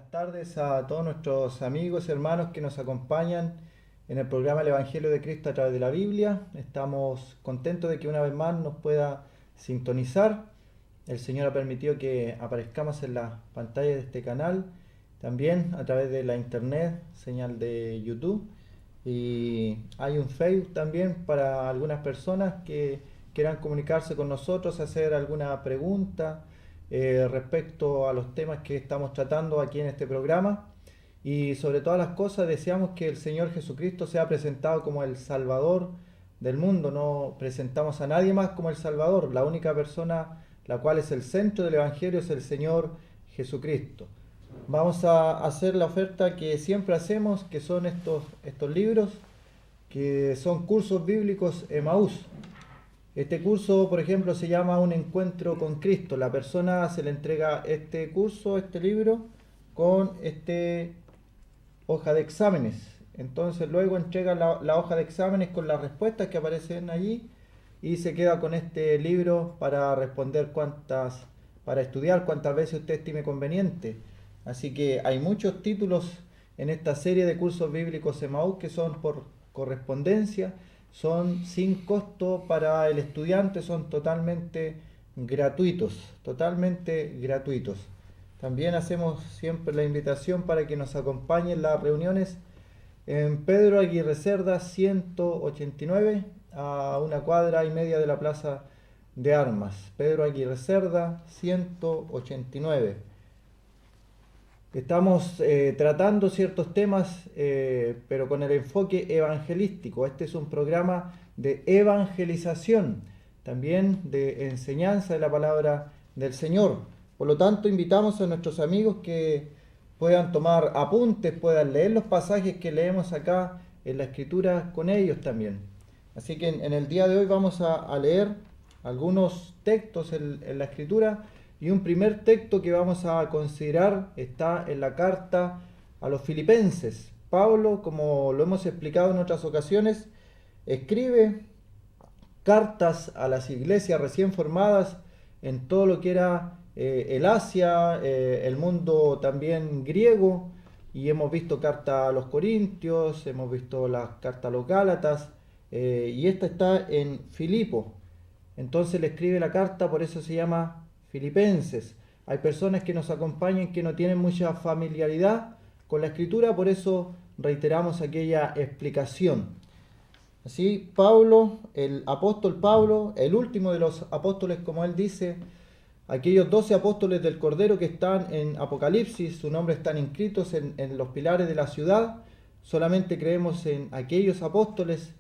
Buenas tardes a todos nuestros amigos y hermanos que nos acompañan en el programa El Evangelio de Cristo a través de la Biblia. Estamos contentos de que una vez más nos pueda sintonizar. El Señor ha permitido que aparezcamos en la pantalla de este canal, también a través de la internet, señal de YouTube. Y hay un Facebook también para algunas personas que quieran comunicarse con nosotros, hacer alguna pregunta respecto a los temas que estamos tratando aquí en este programa. Y sobre todas las cosas deseamos que el Señor Jesucristo sea presentado como el Salvador del mundo. No presentamos a nadie más como el Salvador. La única persona la cual es el centro del Evangelio es el Señor Jesucristo. Vamos a hacer la oferta que siempre hacemos, que son estos libros, que son cursos bíblicos Emaús. Este curso, por ejemplo, se llama Un encuentro con Cristo. La persona se le entrega este curso, este libro, con hoja de exámenes. Entonces luego entrega la hoja de exámenes con las respuestas que aparecen allí y se queda con este libro para responder para estudiar cuantas veces usted estime conveniente. Así que hay muchos títulos en esta serie de cursos bíblicos Emaús que son por correspondencia, son sin costo para el estudiante, son totalmente gratuitos, totalmente gratuitos. También hacemos siempre la invitación para que nos acompañen las reuniones en Pedro Aguirre Cerda 189, a una cuadra y media de la Plaza de Armas. Pedro Aguirre Cerda 189. Estamos tratando ciertos temas, pero con el enfoque evangelístico. Este es un programa de evangelización, también de enseñanza de la palabra del Señor. Por lo tanto, invitamos a nuestros amigos que puedan tomar apuntes, puedan leer los pasajes que leemos acá en la Escritura con ellos también. Así que en el día de hoy vamos a leer algunos textos en la Escritura. Y un primer texto que vamos a considerar está en la carta a los Filipenses. Pablo, como lo hemos explicado en otras ocasiones, escribe cartas a las iglesias recién formadas en todo lo que era el Asia, el mundo también griego, y hemos visto carta a los Corintios, hemos visto la carta a los Gálatas, y esta está en Filipo. Entonces le escribe la carta, por eso se llama Filipenses. Hay personas que nos acompañan que no tienen mucha familiaridad con la escritura, por eso reiteramos aquella explicación. Así, Pablo, el apóstol Pablo, el último de los apóstoles, como él dice, aquellos 12 apóstoles del Cordero que están en Apocalipsis, sus nombres están inscritos en los pilares de la ciudad. Solamente creemos en aquellos apóstoles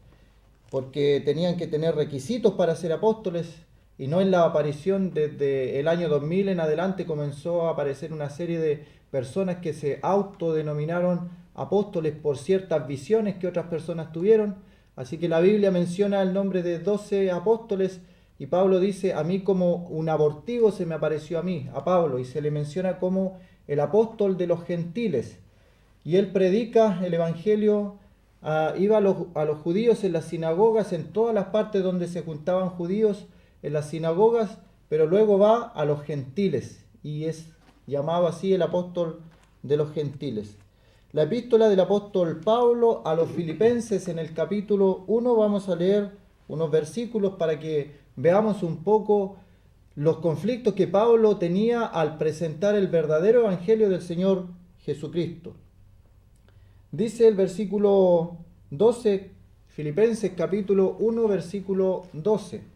porque tenían que tener requisitos para ser apóstoles, y no en la aparición desde el año 2000 en adelante comenzó a aparecer una serie de personas que se autodenominaron apóstoles por ciertas visiones que otras personas tuvieron. Así que la Biblia menciona el nombre de 12 apóstoles y Pablo dice: a mí como un abortivo se me apareció a mí, a Pablo, y se le menciona como el apóstol de los gentiles. Y él predica el evangelio, iba a los judíos en las sinagogas, en todas las partes donde se juntaban judíos, en las sinagogas, pero luego va a los gentiles y es llamado así el apóstol de los gentiles. La epístola del apóstol Pablo a los Filipenses, en el capítulo 1 vamos a leer unos versículos para que veamos un poco los conflictos que Pablo tenía al presentar el verdadero evangelio del Señor Jesucristo. Dice el versículo 12, Filipenses capítulo 1, versículo 12.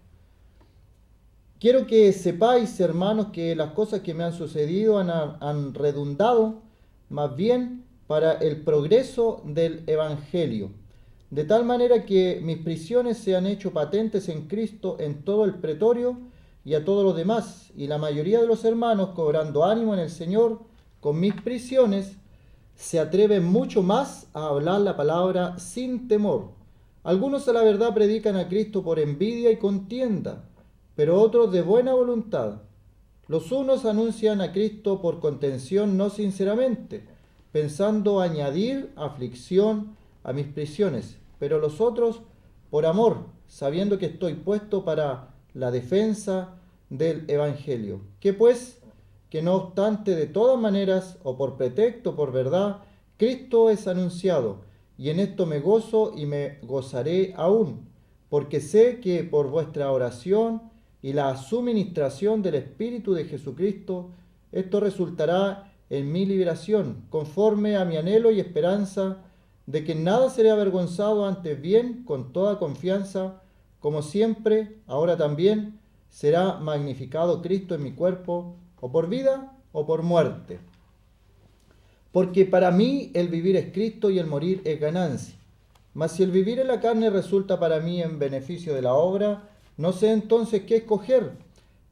Quiero que sepáis, hermanos, que las cosas que me han sucedido han redundado más bien para el progreso del Evangelio, de tal manera que mis prisiones se han hecho patentes en Cristo en todo el pretorio y a todos los demás, y la mayoría de los hermanos, cobrando ánimo en el Señor, con mis prisiones, se atreven mucho más a hablar la palabra sin temor. Algunos a la verdad predican a Cristo por envidia y contienda, pero otros de buena voluntad. Los unos anuncian a Cristo por contención no sinceramente, pensando añadir aflicción a mis prisiones, pero los otros por amor, sabiendo que estoy puesto para la defensa del Evangelio. ¿Qué pues? que no obstante de todas maneras, o por pretexto o por verdad, Cristo es anunciado, y en esto me gozo y me gozaré aún, porque sé que por vuestra oración y la suministración del Espíritu de Jesucristo, esto resultará en mi liberación, conforme a mi anhelo y esperanza, de que en nada seré avergonzado, antes bien, con toda confianza, como siempre, ahora también, será magnificado Cristo en mi cuerpo, o por vida o por muerte. Porque para mí el vivir es Cristo y el morir es ganancia. Mas si el vivir en la carne resulta para mí en beneficio de la obra, no sé entonces qué escoger,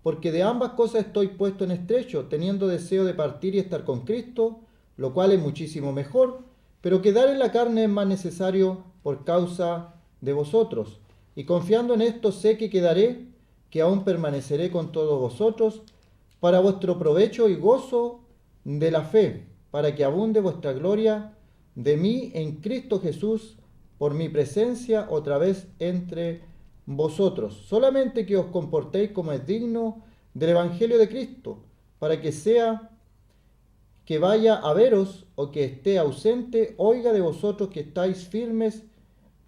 porque de ambas cosas estoy puesto en estrecho, teniendo deseo de partir y estar con Cristo, lo cual es muchísimo mejor, pero quedar en la carne es más necesario por causa de vosotros. Y confiando en esto sé que quedaré, que aún permaneceré con todos vosotros, para vuestro provecho y gozo de la fe, para que abunde vuestra gloria de mí en Cristo Jesús, por mi presencia otra vez entre vosotros. Solamente que os comportéis como es digno del Evangelio de Cristo, para que sea que vaya a veros o que esté ausente, oiga de vosotros que estáis firmes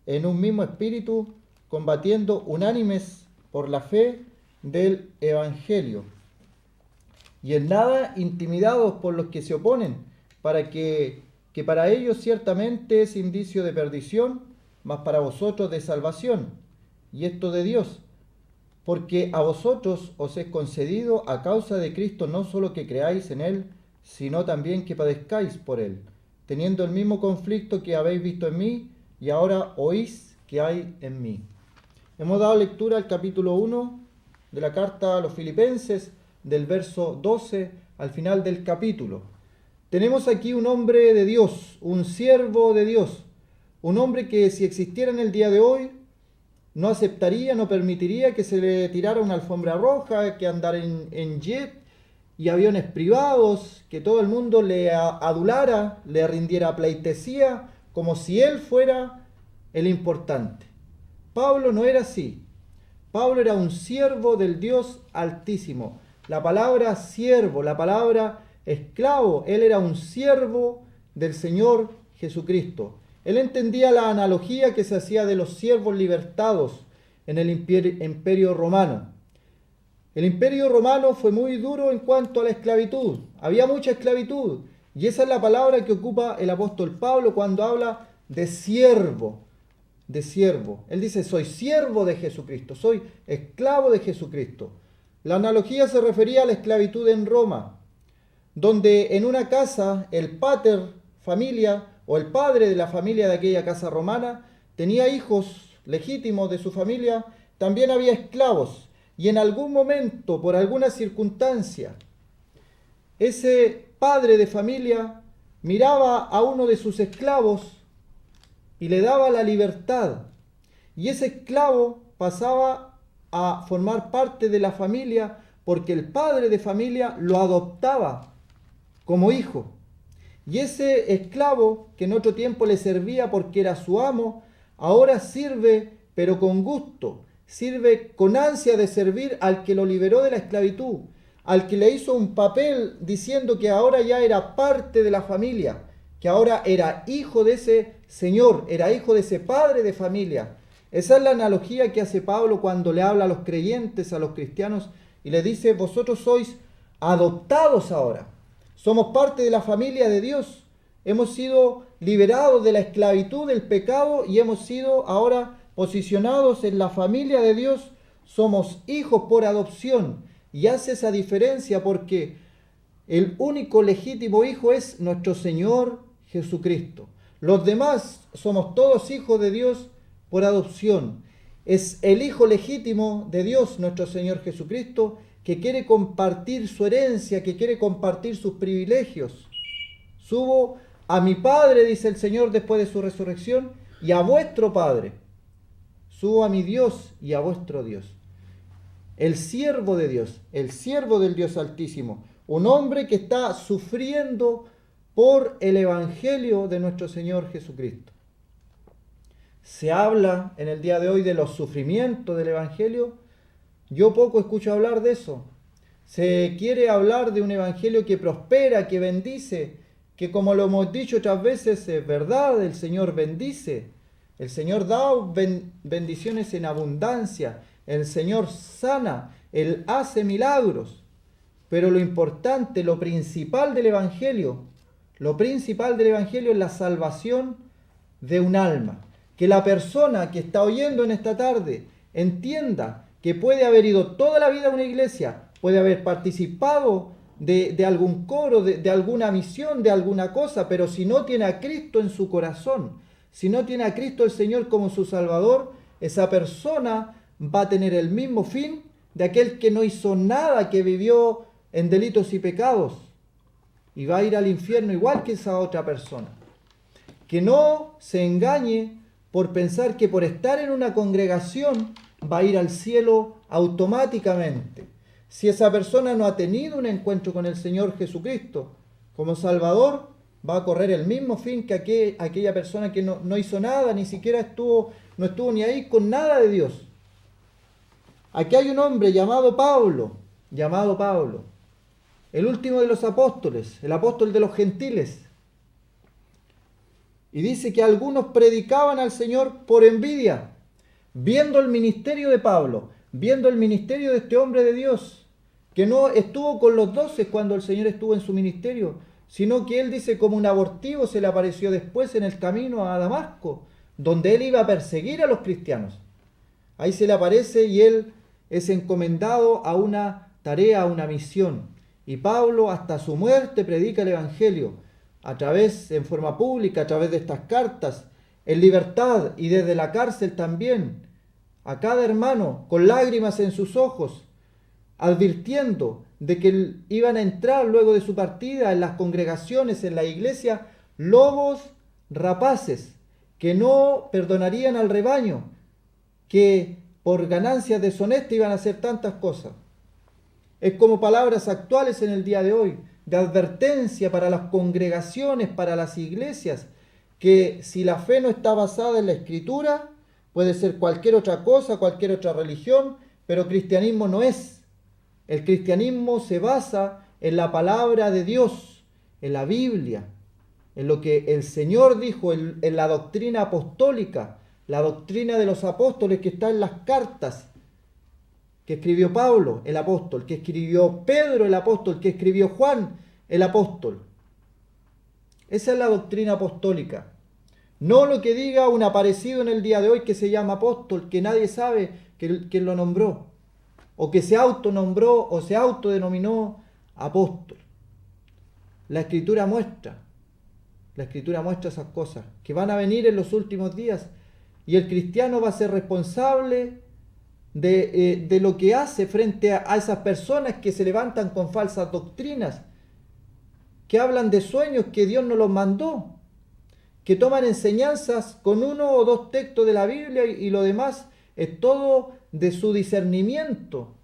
en un mismo espíritu, combatiendo unánimes por la fe del Evangelio, y en nada intimidados por los que se oponen, para que para ellos ciertamente es indicio de perdición, mas para vosotros de salvación, y esto de Dios, porque a vosotros os es concedido a causa de Cristo no solo que creáis en Él, sino también que padezcáis por Él, teniendo el mismo conflicto que habéis visto en mí y ahora oís que hay en mí. Hemos dado lectura al capítulo 1 de la carta a los Filipenses, del verso 12 al final del capítulo. Tenemos aquí un hombre de Dios, un siervo de Dios, un hombre que si existiera en el día de hoy, no aceptaría, no permitiría que se le tirara una alfombra roja, que andara en jet y aviones privados, que todo el mundo le adulara, le rindiera pleitesía, como si él fuera el importante. Pablo no era así. Pablo era un siervo del Dios Altísimo. La palabra siervo, la palabra esclavo, él era un siervo del Señor Jesucristo. Él entendía la analogía que se hacía de los siervos libertados en el imperio romano. El imperio romano fue muy duro en cuanto a la esclavitud. Había mucha esclavitud. Y esa es la palabra que ocupa el apóstol Pablo cuando habla de siervo. De siervo. Él dice, soy siervo de Jesucristo, soy esclavo de Jesucristo. La analogía se refería a la esclavitud en Roma, donde en una casa el pater familia o el padre de la familia de aquella casa romana tenía hijos legítimos de su familia, también había esclavos, y en algún momento, por alguna circunstancia, ese padre de familia miraba a uno de sus esclavos y le daba la libertad, y ese esclavo pasaba a formar parte de la familia porque el padre de familia lo adoptaba como hijo. Y ese esclavo, que en otro tiempo le servía porque era su amo, ahora sirve, pero con gusto, sirve con ansia de servir al que lo liberó de la esclavitud, al que le hizo un papel diciendo que ahora ya era parte de la familia, que ahora era hijo de ese señor, era hijo de ese padre de familia. Esa es la analogía que hace Pablo cuando le habla a los creyentes, a los cristianos, y le dice, vosotros sois adoptados ahora. Somos parte de la familia de Dios. Hemos sido liberados de la esclavitud del pecado y hemos sido ahora posicionados en la familia de Dios. Somos hijos por adopción. Y hace esa diferencia porque el único legítimo hijo es nuestro Señor Jesucristo. Los demás somos todos hijos de Dios por adopción. Es el hijo legítimo de Dios, nuestro Señor Jesucristo, que quiere compartir su herencia, que quiere compartir sus privilegios. Subo a mi Padre, dice el Señor después de su resurrección, y a vuestro Padre. Subo a mi Dios y a vuestro Dios. El siervo de Dios, el siervo del Dios Altísimo, un hombre que está sufriendo por el Evangelio de nuestro Señor Jesucristo. Se habla en el día de hoy de los sufrimientos del Evangelio. Yo poco escucho hablar de eso. Se quiere hablar de un evangelio que prospera, que bendice, que como lo hemos dicho otras veces, es verdad, el Señor bendice. El Señor da bendiciones en abundancia. El Señor sana. Él hace milagros. Pero lo importante, lo principal del evangelio es la salvación de un alma. Que la persona que está oyendo en esta tarde entienda que puede haber ido toda la vida a una iglesia, puede haber participado de algún coro, de alguna misión, de alguna cosa, pero si no tiene a Cristo en su corazón, si no tiene a Cristo el Señor como su Salvador, esa persona va a tener el mismo fin de aquel que no hizo nada, que vivió en delitos y pecados, y va a ir al infierno igual que esa otra persona. Que no se engañe por pensar que por estar en una congregación va a ir al cielo automáticamente. Si esa persona no ha tenido un encuentro con el Señor Jesucristo como Salvador, va a correr el mismo fin que aquella persona que no hizo nada, ni siquiera no estuvo ni ahí con nada de Dios. Aquí hay un hombre llamado Pablo, el último de los apóstoles, el apóstol de los gentiles. Y dice que algunos predicaban al Señor por envidia, viendo el ministerio de Pablo, viendo el ministerio de este hombre de Dios, que no estuvo con los 12 cuando el Señor estuvo en su ministerio, sino que él dice como un abortivo se le apareció después en el camino a Damasco, donde él iba a perseguir a los cristianos. Ahí se le aparece y él es encomendado a una tarea, a una misión. Y Pablo hasta su muerte predica el Evangelio, en forma pública, a través de estas cartas, en libertad y desde la cárcel también, a cada hermano con lágrimas en sus ojos, advirtiendo de que iban a entrar luego de su partida en las congregaciones, en la iglesia, lobos rapaces que no perdonarían al rebaño, que por ganancias deshonestas iban a hacer tantas cosas. Es como palabras actuales en el día de hoy, de advertencia para las congregaciones, para las iglesias, que si la fe no está basada en la Escritura, puede ser cualquier otra cosa, cualquier otra religión, pero cristianismo no es. El cristianismo se basa en la palabra de Dios, en la Biblia, en lo que el Señor dijo, en la doctrina apostólica, la doctrina de los apóstoles que está en las cartas que escribió Pablo, el apóstol, que escribió Pedro, el apóstol, que escribió Juan, el apóstol. Esa es la doctrina apostólica. No lo que diga un aparecido en el día de hoy que se llama apóstol, que nadie sabe quién lo nombró, o que se autonombró o se autodenominó apóstol. La Escritura muestra esas cosas que van a venir en los últimos días, y el cristiano va a ser responsable de lo que hace frente a esas personas que se levantan con falsas doctrinas, que hablan de sueños que Dios no los mandó, que toman enseñanzas con uno o dos textos de la Biblia y lo demás es todo de su discernimiento,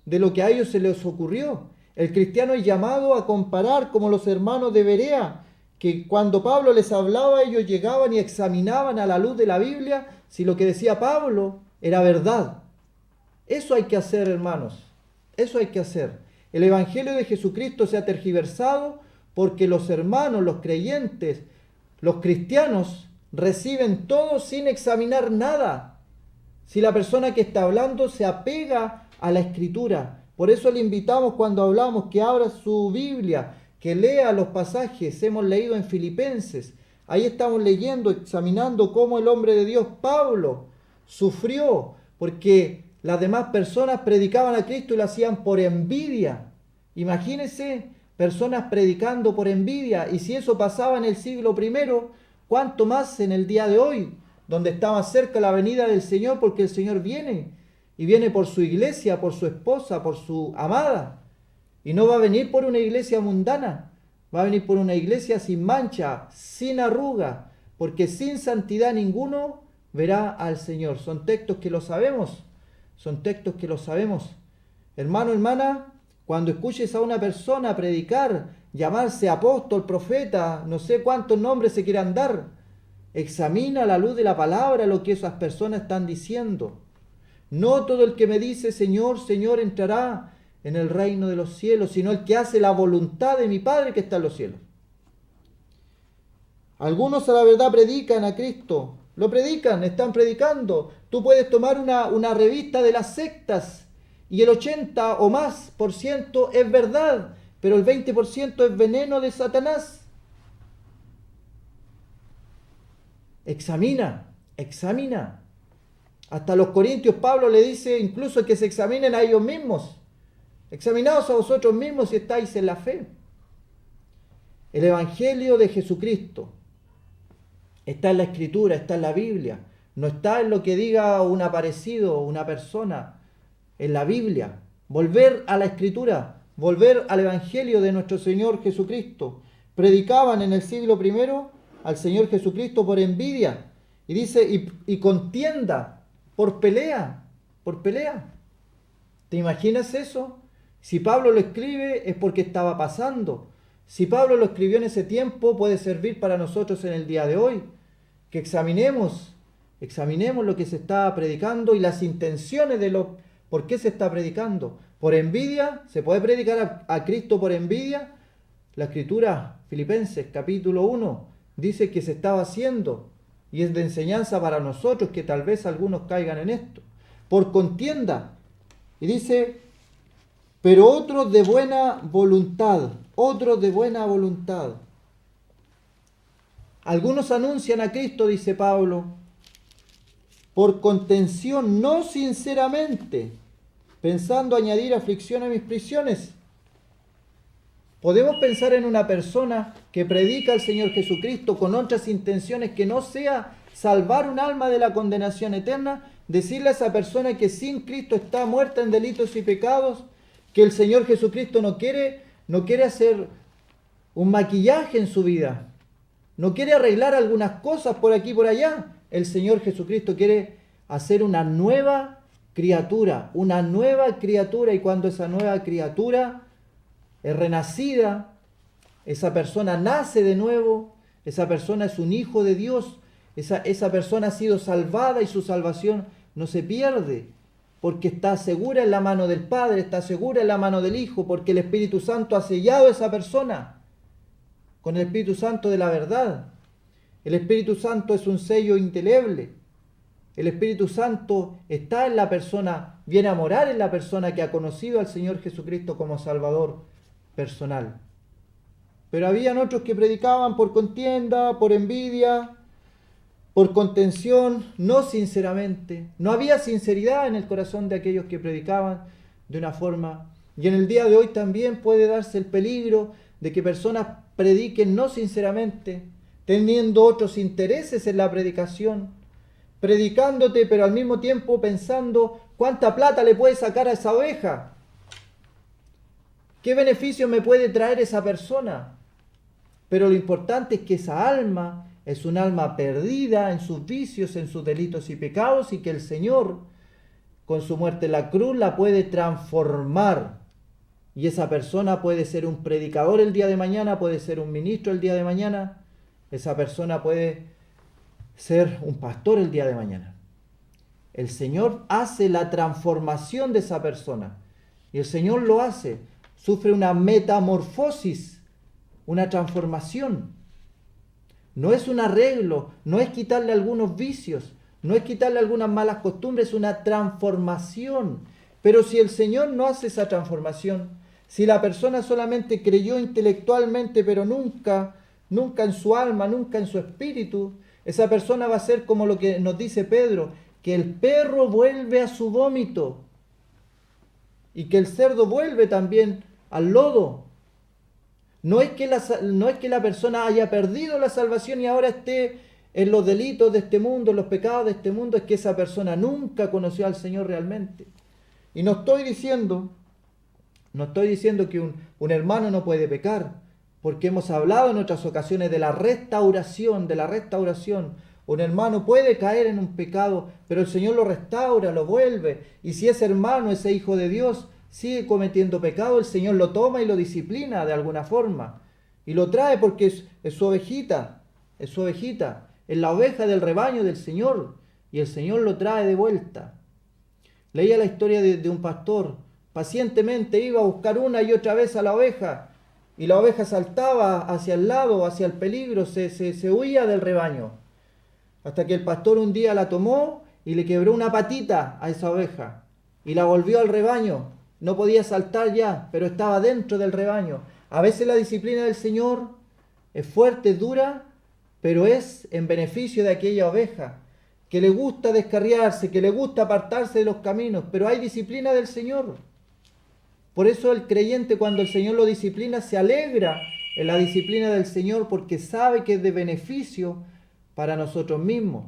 de lo que a ellos se les ocurrió. El cristiano es llamado a comparar como los hermanos de Berea, que cuando Pablo les hablaba, ellos llegaban y examinaban a la luz de la Biblia si lo que decía Pablo era verdad. Eso hay que hacer, hermanos. Eso hay que hacer. El Evangelio de Jesucristo se ha tergiversado porque los hermanos, los creyentes, los cristianos reciben todo sin examinar nada. Si la persona que está hablando se apega a la Escritura. Por eso le invitamos cuando hablamos que abra su Biblia, que lea los pasajes. Hemos leído en Filipenses. Ahí estamos leyendo, examinando cómo el hombre de Dios, Pablo, sufrió porque las demás personas predicaban a Cristo y lo hacían por envidia. Imagínense, personas predicando por envidia. Y si eso pasaba en el siglo I, ¿cuánto más en el día de hoy, donde está más cerca la venida del Señor? Porque el Señor viene, y viene por su iglesia, por su esposa, por su amada. Y no va a venir por una iglesia mundana, va a venir por una iglesia sin mancha, sin arruga, porque sin santidad ninguno verá al Señor. Son textos que lo sabemos, Hermano, hermana, cuando escuches a una persona predicar, llamarse apóstol, profeta, no sé cuántos nombres se quieran dar, examina a la luz de la palabra lo que esas personas están diciendo. No todo el que me dice Señor, Señor entrará en el reino de los cielos, sino el que hace la voluntad de mi Padre que está en los cielos. Algunos a la verdad predican a Cristo, lo predican, están predicando. Tú puedes tomar una revista de las sectas y el 80 o más por ciento es verdad, pero el 20% es veneno de Satanás. Examina. Hasta los corintios Pablo le dice incluso que se examinen a ellos mismos. Examinaos a vosotros mismos si estáis en la fe. El Evangelio de Jesucristo está en la Escritura, está en la Biblia. No está en lo que diga un aparecido, una persona, en la Biblia. Volver a la Escritura, volver al Evangelio de nuestro Señor Jesucristo. Predicaban en el siglo I al Señor Jesucristo por envidia. Y dice, y contienda, por pelea. ¿Te imaginas eso? Si Pablo lo escribe es porque estaba pasando. Si Pablo lo escribió en ese tiempo, puede servir para nosotros en el día de hoy. Que examinemos lo que se está predicando y las intenciones de por qué se está predicando. ¿Por envidia? ¿Se puede predicar a Cristo por envidia? La Escritura, Filipenses capítulo 1, dice que se estaba haciendo y es de enseñanza para nosotros que tal vez algunos caigan en esto. Por contienda. Y dice, pero otros de buena voluntad. Algunos anuncian a Cristo, dice Pablo, por contención, no sinceramente, pensando añadir aflicción a mis prisiones. Podemos pensar en una persona que predica al Señor Jesucristo con otras intenciones que no sea salvar un alma de la condenación eterna, decirle a esa persona que sin Cristo está muerta en delitos y pecados, que el Señor Jesucristo no quiere hacer un maquillaje en su vida, no quiere arreglar algunas cosas por aquí y por allá. El Señor Jesucristo quiere hacer una nueva criatura, y cuando esa nueva criatura es renacida, esa persona nace de nuevo, esa persona es un hijo de Dios, esa persona ha sido salvada y su salvación no se pierde, porque está segura en la mano del Padre, está segura en la mano del Hijo, porque el Espíritu Santo ha sellado a esa persona con el Espíritu Santo de la verdad. El Espíritu Santo es un sello indeleble. El Espíritu Santo está en la persona, viene a morar en la persona que ha conocido al Señor Jesucristo como Salvador personal. Pero habían otros que predicaban por contienda, por envidia, por contención, no sinceramente. No había sinceridad en el corazón de aquellos que predicaban de una forma. Y en el día de hoy también puede darse el peligro de que personas prediquen no sinceramente, teniendo otros intereses en la predicación, predicándote, pero al mismo tiempo pensando cuánta plata le puede sacar a esa oveja, qué beneficio me puede traer esa persona. Pero lo importante es que esa alma es un alma perdida en sus vicios, en sus delitos y pecados, y que el Señor, con su muerte en la cruz, la puede transformar. Y esa persona puede ser un predicador el día de mañana, puede ser un ministro el día de mañana, esa persona puede ser un pastor el día de mañana. El Señor hace la transformación de esa persona. Y el Señor lo hace. Sufre una metamorfosis, una transformación. No es un arreglo, no es quitarle algunos vicios, no es quitarle algunas malas costumbres, es una transformación. Pero si el Señor no hace esa transformación, si la persona solamente creyó intelectualmente, pero nunca en su alma, nunca en su espíritu, esa persona va a ser como lo que nos dice Pedro, que el perro vuelve a su vómito y que el cerdo vuelve también al lodo. No es que la persona haya perdido la salvación y ahora esté en los delitos de este mundo, en los pecados de este mundo, es que esa persona nunca conoció al Señor realmente. Y no estoy diciendo que un hermano no puede pecar, porque hemos hablado en otras ocasiones de la restauración. Un hermano puede caer en un pecado, pero el Señor lo restaura, lo vuelve. Y si ese hermano, ese hijo de Dios, sigue cometiendo pecado, el Señor lo toma y lo disciplina de alguna forma. Y lo trae porque es su ovejita, es la oveja del rebaño del Señor. Y el Señor lo trae de vuelta. Leía la historia de un pastor pacientemente iba a buscar una y otra vez a la oveja, y la oveja saltaba hacia el lado, hacia el peligro, se huía del rebaño, hasta que el pastor un día la tomó y le quebró una patita a esa oveja, y la volvió al rebaño. No podía saltar ya, pero estaba dentro del rebaño. A veces la disciplina del Señor es fuerte, es dura, pero es en beneficio de aquella oveja que le gusta descarriarse, que le gusta apartarse de los caminos, pero hay disciplina del Señor. Por eso el creyente, cuando el Señor lo disciplina, se alegra en la disciplina del Señor porque sabe que es de beneficio para nosotros mismos.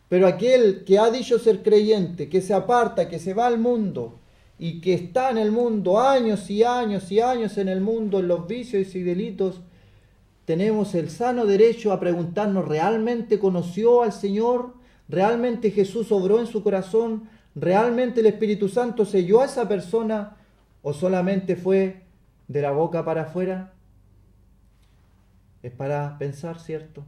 Pero aquel que ha dicho ser creyente, que se aparta, que se va al mundo y que está en el mundo años y años y años en el mundo, en los vicios y delitos, tenemos el sano derecho a preguntarnos: ¿realmente conoció al Señor? ¿Realmente Jesús obró en su corazón? ¿Realmente el Espíritu Santo selló a esa persona? ¿O solamente fue de la boca para afuera? Es para pensar, ¿cierto?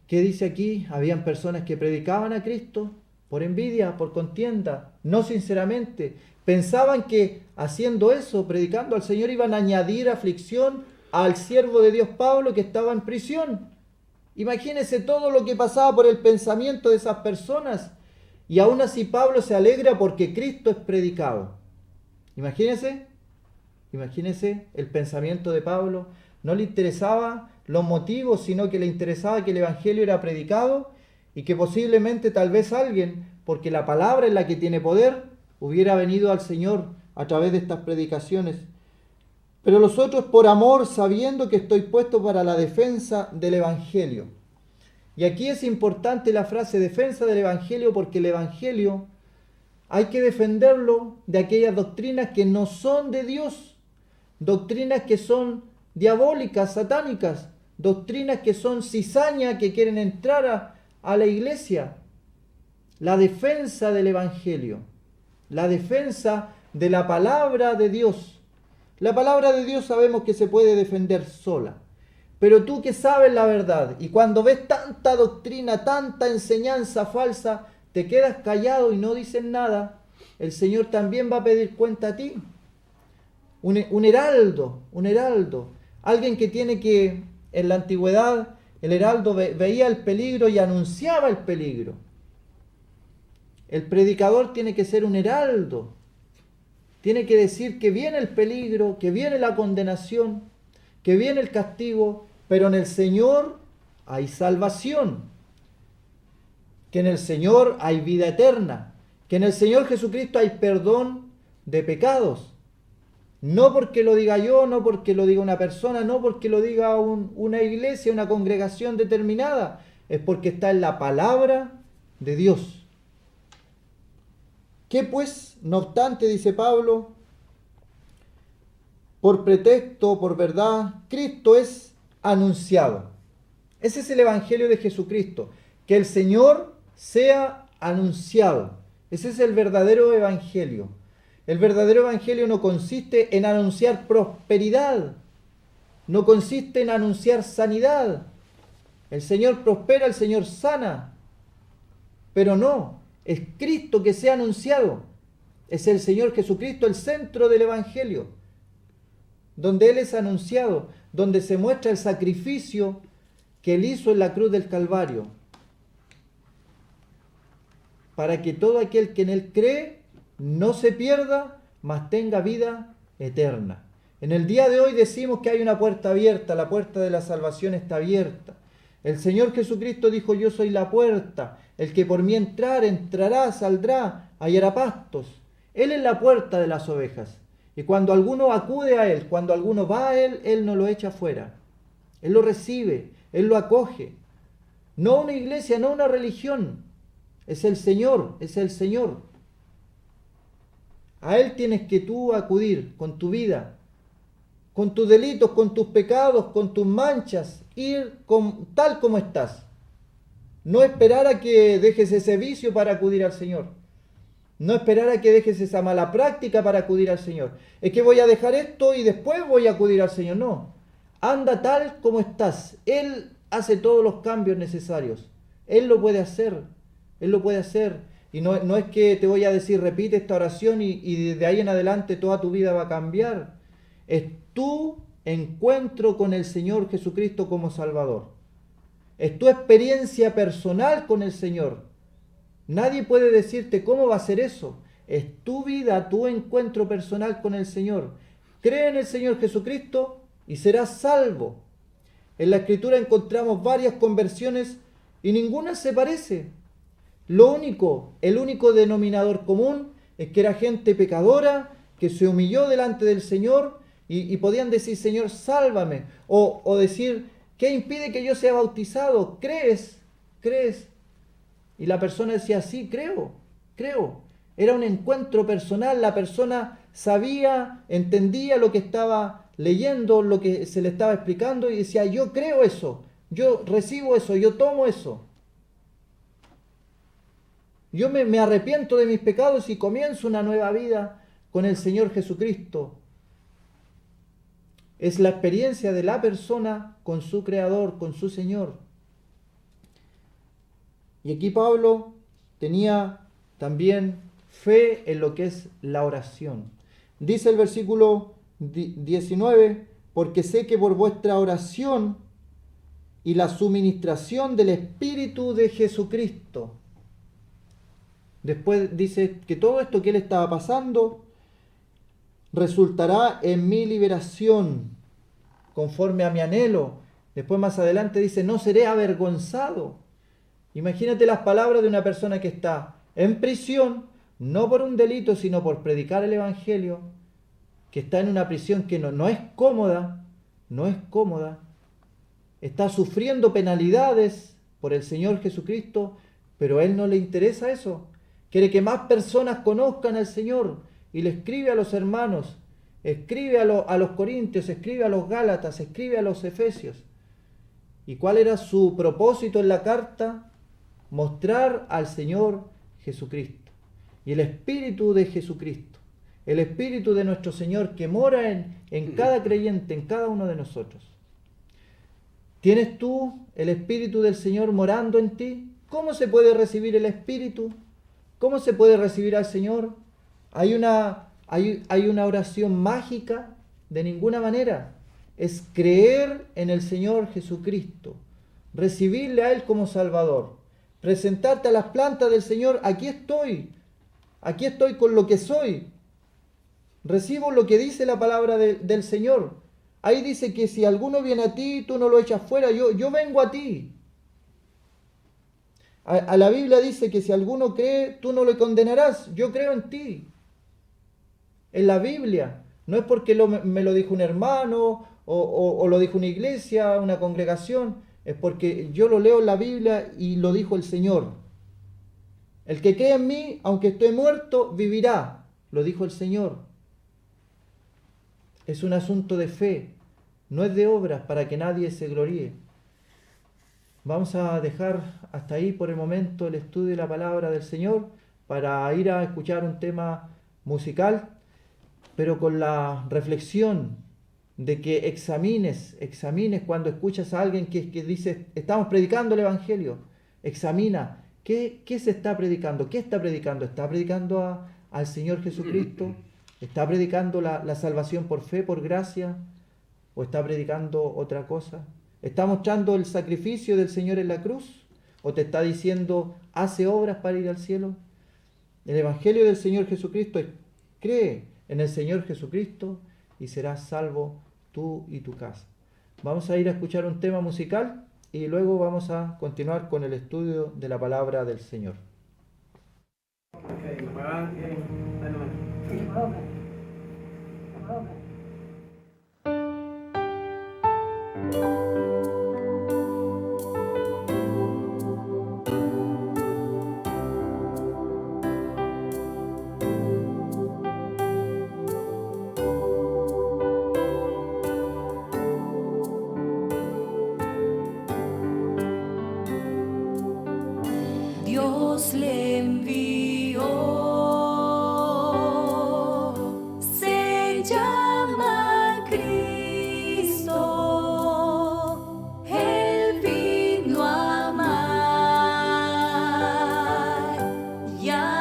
¿Qué dice aquí? Habían personas que predicaban a Cristo por envidia, por contienda, no sinceramente. Pensaban que haciendo eso, predicando al Señor, iban a añadir aflicción al siervo de Dios Pablo que estaba en prisión. Imagínense todo lo que pasaba por el pensamiento de esas personas. Y aún así Pablo se alegra porque Cristo es predicado. Imagínense el pensamiento de Pablo. No le interesaba los motivos, sino que le interesaba que el Evangelio era predicado y que posiblemente tal vez alguien, porque la palabra es la que tiene poder, hubiera venido al Señor a través de estas predicaciones. Pero los otros por amor, sabiendo que estoy puesto para la defensa del Evangelio. Y aquí es importante la frase defensa del Evangelio, porque el Evangelio hay que defenderlo de aquellas doctrinas que no son de Dios, doctrinas que son diabólicas, satánicas, doctrinas que son cizaña, que quieren entrar a la iglesia. La defensa del Evangelio, la defensa de la palabra de Dios. La palabra de Dios sabemos que se puede defender sola, pero tú que sabes la verdad y cuando ves tanta doctrina, tanta enseñanza falsa, te quedas callado y no dices nada, el Señor también va a pedir cuenta a ti. Un heraldo, alguien que tiene que, en la antigüedad, el heraldo veía el peligro y anunciaba el peligro. El predicador tiene que ser un heraldo. Tiene que decir que viene el peligro, que viene la condenación, que viene el castigo, pero en el Señor hay salvación, que en el Señor hay vida eterna, que en el Señor Jesucristo hay perdón de pecados. No porque lo diga yo, no porque lo diga una persona, no porque lo diga una iglesia, una congregación determinada, es porque está en la palabra de Dios. ¿Qué pues? No obstante, dice Pablo, por pretexto, por verdad, Cristo es anunciado. Ese es el Evangelio de Jesucristo, que el Señor sea anunciado. Ese es el verdadero Evangelio. El verdadero Evangelio no consiste en anunciar prosperidad, no consiste en anunciar sanidad. El Señor prospera, el Señor sana, pero no. Es Cristo que sea anunciado. Es el Señor Jesucristo el centro del Evangelio, donde Él es anunciado, donde se muestra el sacrificio que Él hizo en la cruz del Calvario, para que todo aquel que en Él cree no se pierda, mas tenga vida eterna. En el día de hoy decimos que hay una puerta abierta, la puerta de la salvación está abierta. El Señor Jesucristo dijo: yo soy la puerta, el que por mí entrará, saldrá, hallará pastos. Él es la puerta de las ovejas. Y cuando alguno acude a Él, cuando alguno va a Él, Él no lo echa fuera. Él lo recibe, Él lo acoge. No una iglesia, no una religión. Es el Señor, es el Señor. A Él tienes que tú acudir con tu vida, con tus delitos, con tus pecados, con tus manchas, ir tal como estás. No esperar a que dejes ese vicio para acudir al Señor. No esperar a que dejes esa mala práctica para acudir al Señor. Es que voy a dejar esto y después voy a acudir al Señor. No. Anda tal como estás. Él hace todos los cambios necesarios. Él lo puede hacer. Él lo puede hacer. Y no es que te voy a decir repite esta oración y desde ahí en adelante toda tu vida va a cambiar. Es tu encuentro con el Señor Jesucristo como Salvador. Es tu experiencia personal con el Señor. Nadie puede decirte cómo va a ser eso. Es tu vida, tu encuentro personal con el Señor. Cree en el Señor Jesucristo y serás salvo. En la Escritura encontramos varias conversiones y ninguna se parece. El único denominador común es que era gente pecadora que se humilló delante del Señor y podían decir, Señor, sálvame. O decir, ¿qué impide que yo sea bautizado? ¿Crees? Y la persona decía, sí, creo. Era un encuentro personal, la persona sabía, entendía lo que estaba leyendo, lo que se le estaba explicando y decía, yo creo eso, yo recibo eso, yo tomo eso. Yo me arrepiento de mis pecados y comienzo una nueva vida con el Señor Jesucristo. Es la experiencia de la persona con su Creador, con su Señor. Y aquí Pablo tenía también fe en lo que es la oración. Dice el versículo 19, porque sé que por vuestra oración y la suministración del Espíritu de Jesucristo. Después dice que todo esto que él estaba pasando resultará en mi liberación, conforme a mi anhelo. Después más adelante dice, no seré avergonzado. Imagínate las palabras de una persona que está en prisión, no por un delito, sino por predicar el Evangelio, que está en una prisión que no es cómoda, está sufriendo penalidades por el Señor Jesucristo, pero a él no le interesa eso. Quiere que más personas conozcan al Señor y le escribe a los hermanos, escribe a los corintios, escribe a los gálatas, escribe a los efesios. ¿Y cuál era su propósito en la carta? Mostrar al Señor Jesucristo. Y el Espíritu de Jesucristo, el Espíritu de nuestro Señor que mora en cada creyente, en cada uno de nosotros. ¿Tienes tú el Espíritu del Señor morando en ti? ¿Cómo se puede recibir el Espíritu? ¿Cómo se puede recibir al Señor? ¿Hay una oración mágica? De ninguna manera. Es creer en el Señor Jesucristo, recibirle a Él como Salvador, presentarte a las plantas del Señor, aquí estoy con lo que soy, recibo lo que dice la palabra del Señor. Ahí dice que si alguno viene a ti, tú no lo echas fuera, yo vengo a ti. A la Biblia dice que si alguno cree, tú no lo condenarás. Yo creo en ti. En la Biblia. No es porque me lo dijo un hermano o lo dijo una iglesia, una congregación. Es porque yo lo leo en la Biblia y lo dijo el Señor. El que cree en mí, aunque esté muerto, vivirá. Lo dijo el Señor. Es un asunto de fe. No es de obras para que nadie se gloríe. Vamos a dejar hasta ahí por el momento el estudio de la palabra del Señor para ir a escuchar un tema musical, pero con la reflexión de que examines cuando escuchas a alguien que dice, estamos predicando el Evangelio, examina, ¿qué se está predicando? ¿Qué está predicando? ¿Está predicando al Señor Jesucristo? ¿Está predicando la salvación por fe, por gracia? ¿O está predicando otra cosa? ¿Está mostrando el sacrificio del Señor en la cruz? ¿O te está diciendo, hace obras para ir al cielo? El Evangelio del Señor Jesucristo es, cree en el Señor Jesucristo y serás salvo tú y tu casa. Vamos a ir a escuchar un tema musical y luego vamos a continuar con el estudio de la palabra del Señor. Dios le envió, se llama Cristo, Él vino a amar y a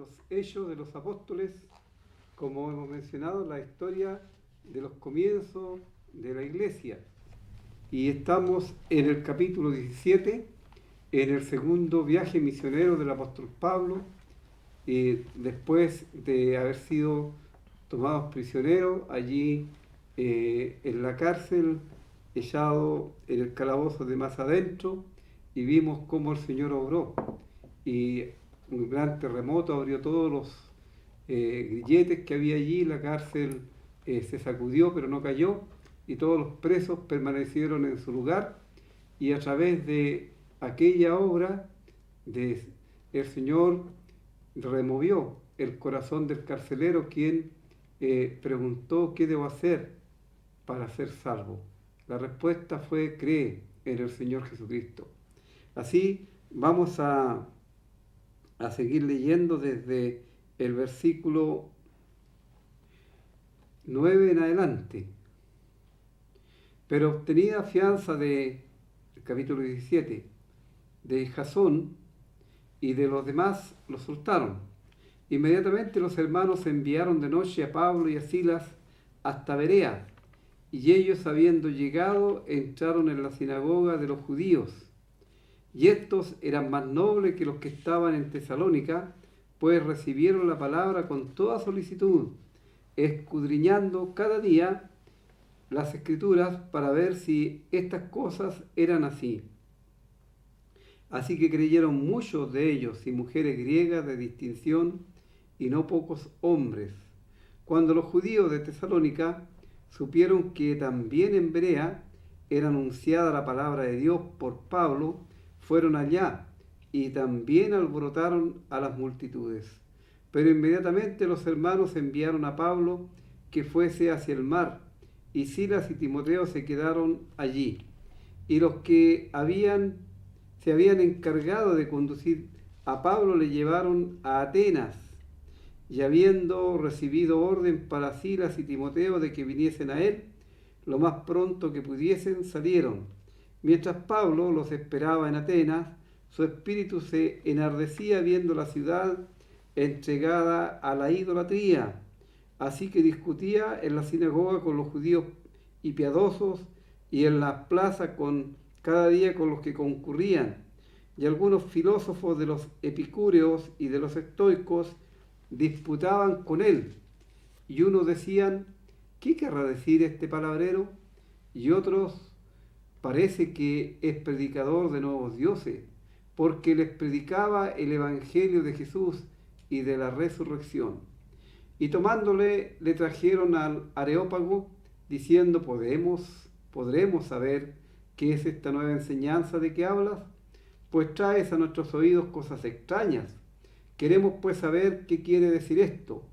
los Hechos de los Apóstoles, como hemos mencionado, la historia de los comienzos de la iglesia. Y estamos en el capítulo 17, en el segundo viaje misionero del apóstol Pablo, después de haber sido tomados prisioneros allí en la cárcel, echado en el calabozo de más adentro, y vimos cómo el Señor obró. Y un gran terremoto abrió todos los grilletes que había allí, la cárcel se sacudió pero no cayó, y todos los presos permanecieron en su lugar, y a través de aquella obra el Señor removió el corazón del carcelero, quien preguntó: ¿qué debo hacer para ser salvo? La respuesta fue: cree en el Señor Jesucristo. Así vamos a seguir leyendo desde el versículo 9 en adelante. Pero obtenida fianza del capítulo 17 de Jasón y de los demás, los soltaron. Inmediatamente los hermanos enviaron de noche a Pablo y a Silas hasta Berea, y ellos, habiendo llegado, entraron en la sinagoga de los judíos. Y estos eran más nobles que los que estaban en Tesalónica, pues recibieron la palabra con toda solicitud, escudriñando cada día las Escrituras para ver si estas cosas eran así. Así que creyeron muchos de ellos y mujeres griegas de distinción, y no pocos hombres. Cuando los judíos de Tesalónica supieron que también en Berea era anunciada la palabra de Dios por Pablo, fueron allá y también alborotaron a las multitudes. Pero inmediatamente los hermanos enviaron a Pablo que fuese hacia el mar, y Silas y Timoteo se quedaron allí. Y los que se habían encargado de conducir a Pablo le llevaron a Atenas, y habiendo recibido orden para Silas y Timoteo de que viniesen a él, lo más pronto que pudiesen salieron. Mientras Pablo los esperaba en Atenas, su espíritu se enardecía viendo la ciudad entregada a la idolatría. Así que discutía en la sinagoga con los judíos y piadosos, y en las plazas cada día con los que concurrían. Y algunos filósofos de los epicúreos y de los estoicos disputaban con él, y unos decían: ¿qué querrá decir este palabrero? Y otros: parece que es predicador de nuevos dioses, porque les predicaba el evangelio de Jesús y de la resurrección. Y tomándole, le trajeron al Areópago, diciendo: ¿podremos saber qué es esta nueva enseñanza de que hablas? Pues traes a nuestros oídos cosas extrañas. Queremos pues saber qué quiere decir esto,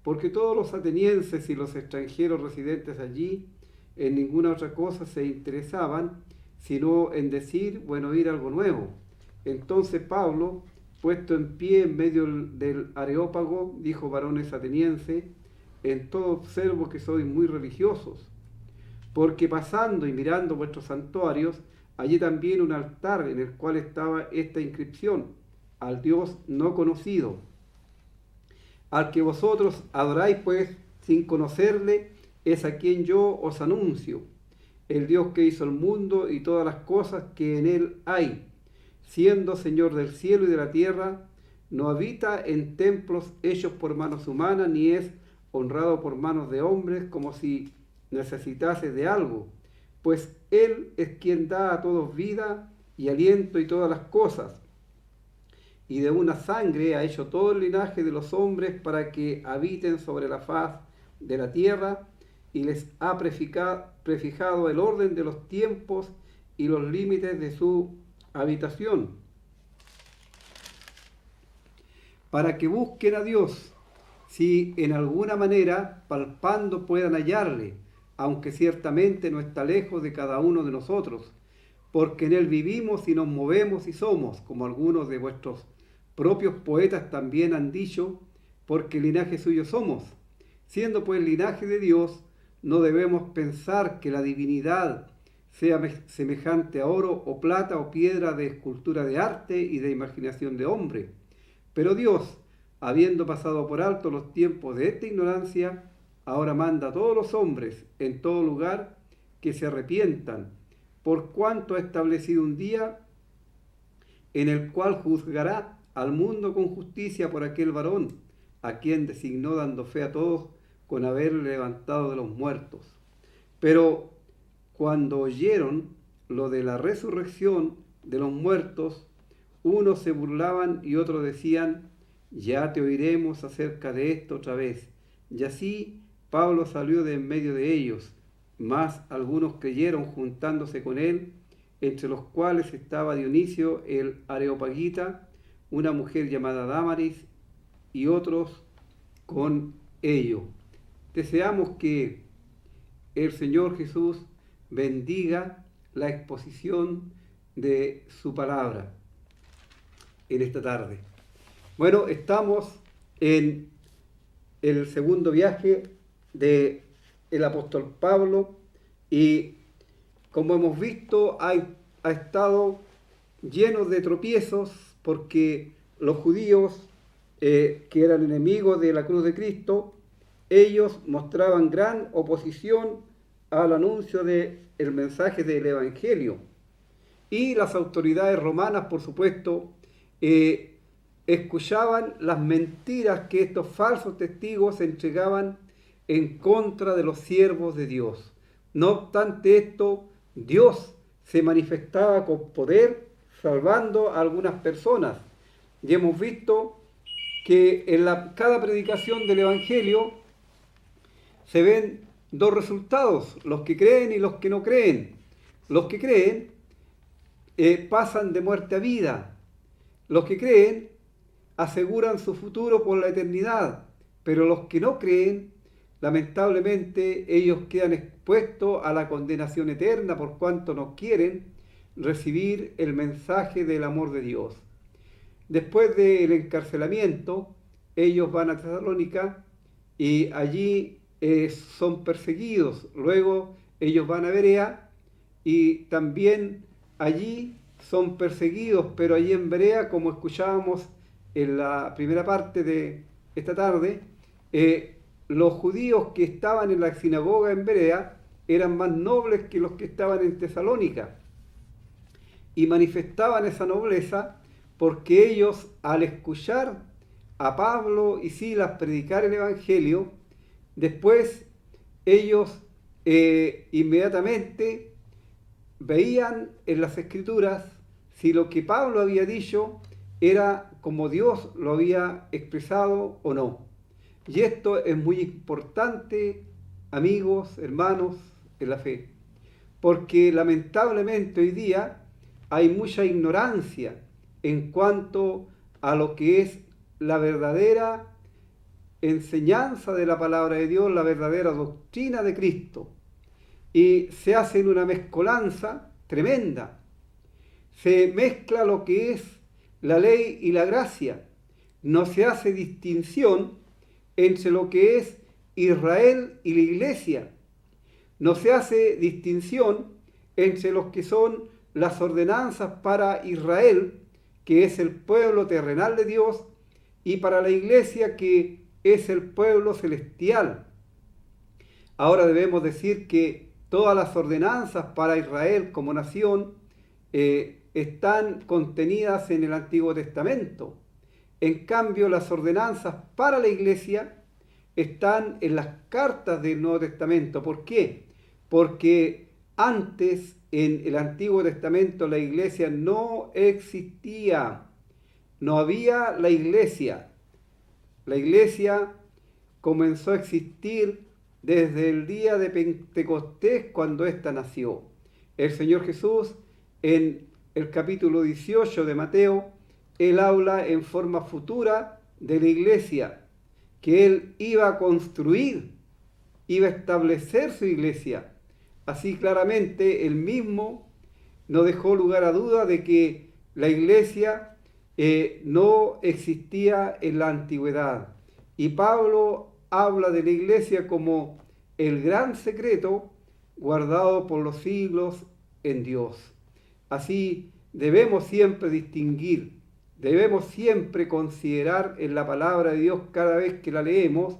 porque todos los atenienses y los extranjeros residentes allí en ninguna otra cosa se interesaban, sino en decir o en oír algo nuevo. Entonces Pablo, puesto en pie en medio del Areópago, dijo: varones atenienses, en todo observo que sois muy religiosos, porque pasando y mirando vuestros santuarios, hallé también un altar en el cual estaba esta inscripción: al Dios no conocido, al que vosotros adoráis pues sin conocerle, es a quien yo os anuncio, el Dios que hizo el mundo y todas las cosas que en él hay, siendo Señor del cielo y de la tierra, no habita en templos hechos por manos humanas, ni es honrado por manos de hombres como si necesitase de algo, pues Él es quien da a todos vida y aliento y todas las cosas, y de una sangre ha hecho todo el linaje de los hombres para que habiten sobre la faz de la tierra, y les ha prefijado el orden de los tiempos y los límites de su habitación, para que busquen a Dios, si en alguna manera palpando puedan hallarle, aunque ciertamente no está lejos de cada uno de nosotros, porque en él vivimos y nos movemos y somos, como algunos de vuestros propios poetas también han dicho, porque linaje suyo somos. Siendo pues linaje de Dios, no debemos pensar que la divinidad sea semejante a oro o plata o piedra de escultura de arte y de imaginación de hombre. Pero Dios, habiendo pasado por alto los tiempos de esta ignorancia, ahora manda a todos los hombres en todo lugar que se arrepientan, por cuanto ha establecido un día en el cual juzgará al mundo con justicia por aquel varón, a quien designó dando fe a todos con haberle levantado de los muertos. Pero cuando oyeron lo de la resurrección de los muertos, unos se burlaban y otros decían, ya te oiremos acerca de esto otra vez. Y así Pablo salió de en medio de ellos, mas algunos creyeron juntándose con él, entre los cuales estaba Dionisio el Areopagita, una mujer llamada Dámaris, y otros con ellos. Deseamos que el Señor Jesús bendiga la exposición de su palabra en esta tarde. Bueno, estamos en el segundo viaje del apóstol Pablo y como hemos visto ha estado lleno de tropiezos porque los judíos que eran enemigos de la cruz de Cristo, ellos mostraban gran oposición al anuncio del mensaje del Evangelio. Y las autoridades romanas, por supuesto, escuchaban las mentiras que estos falsos testigos entregaban en contra de los siervos de Dios. No obstante esto, Dios se manifestaba con poder, salvando a algunas personas. Y hemos visto que en cada predicación del Evangelio se ven dos resultados, los que creen y los que no creen. Los que creen pasan de muerte a vida. Los que creen aseguran su futuro por la eternidad, pero los que no creen, lamentablemente, ellos quedan expuestos a la condenación eterna por cuanto no quieren recibir el mensaje del amor de Dios. Después del encarcelamiento, ellos van a Tesalónica y allí son perseguidos. Luego ellos van a Berea y también allí son perseguidos, pero allí en Berea, como escuchábamos en la primera parte de esta tarde, los judíos que estaban en la sinagoga en Berea eran más nobles que los que estaban en Tesalónica y manifestaban esa nobleza porque ellos, al escuchar a Pablo y Silas predicar el Evangelio, después ellos inmediatamente veían en las Escrituras si lo que Pablo había dicho era como Dios lo había expresado o no. Y esto es muy importante, amigos, hermanos, en la fe, porque lamentablemente hoy día hay mucha ignorancia en cuanto a lo que es la verdadera enseñanza de la palabra de Dios, la verdadera doctrina de Cristo. Y se hace una mezcolanza tremenda. Se mezcla lo que es la ley y la gracia. No se hace distinción entre lo que es Israel y la iglesia. No se hace distinción entre los que son las ordenanzas para Israel, que es el pueblo terrenal de Dios, y para la iglesia, que es el pueblo celestial. Ahora debemos decir que todas las ordenanzas para Israel como nación están contenidas en el Antiguo Testamento. En cambio, las ordenanzas para la iglesia están en las cartas del Nuevo Testamento. ¿Por qué? Porque antes, en el Antiguo Testamento, la iglesia no existía. No había la iglesia. La iglesia comenzó a existir desde el día de Pentecostés, cuando ésta nació. El Señor Jesús, en el capítulo 18 de Mateo, Él habla en forma futura de la iglesia, que Él iba a construir, iba a establecer su iglesia. Así claramente Él mismo no dejó lugar a duda de que la iglesia no existía en la antigüedad. Y Pablo habla de la iglesia como el gran secreto guardado por los siglos en Dios. Así debemos siempre distinguir Debemos siempre considerar en la palabra de Dios cada vez que la leemos